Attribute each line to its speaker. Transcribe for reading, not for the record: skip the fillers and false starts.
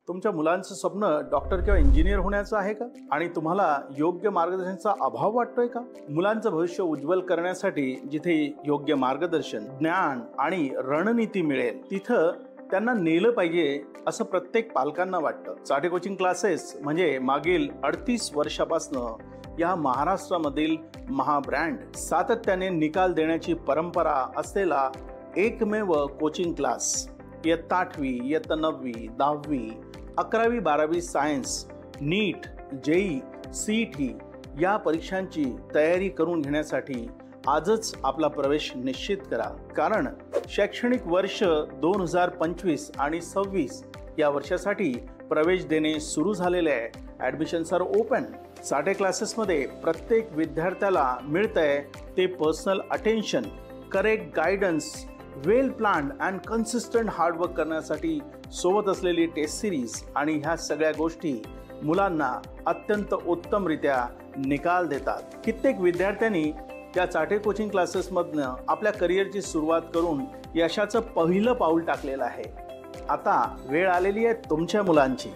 Speaker 1: तुमच्या मुलांचं स्वप्न डॉक्टर किंवा इंजिनियर होण्याचं आहे का? आणि तुम्हाला योग्य मार्गदर्शनाचा अभाव वाटतोय का? मुलांचं भविष्य उज्ज्वल करण्यासाठी जिथे योग्य मार्गदर्शन, ज्ञान आणि रणनीती मिळेल तिथं त्यांना नेलं पाहिजे असं प्रत्येक पालकांना वाटतं. चाटे कोचिंग क्लासेस म्हणजे मागील 38 वर्षापासून या महाराष्ट्रामधील महाब्रँड, सातत्याने निकाल देण्याची परंपरा असलेला एकमेव कोचिंग क्लास. इयत्ता 8वी, इयत्ता 9वी, 10वी, 11वी, 12वी सायन्स, नीट, जेई, सीईटी या परीक्षांची तयारी करून घेण्यासाठी आजच आपला प्रवेश निश्चित करा. कारण शैक्षणिक वर्ष 2025 आणि 26 या वर्षासाठी प्रवेश देणे सुरू झालेले आहे. Admissions R open. चाटे क्लासेसमध्ये प्रत्येक विद्यार्थ्याला मिळतंय ते personal attention, correct guidance, well planned and consistent hard work करण्यासाठी सोबत असलेली टेस्ट सिरीज आणि ह्या सगळ्या गोष्टी मुलांना अत्यंत उत्तमरित्या निकाल देतात. कित्येक विद्यार्थ्यांनी या चाटे कोचिंग क्लासेसमधनं आपल्या करिअरची सुरुवात करून यशाचं पहिलं पाऊल टाकलेलं आहे. आता वेळ आलेली आहे तुमच्या मुलांची.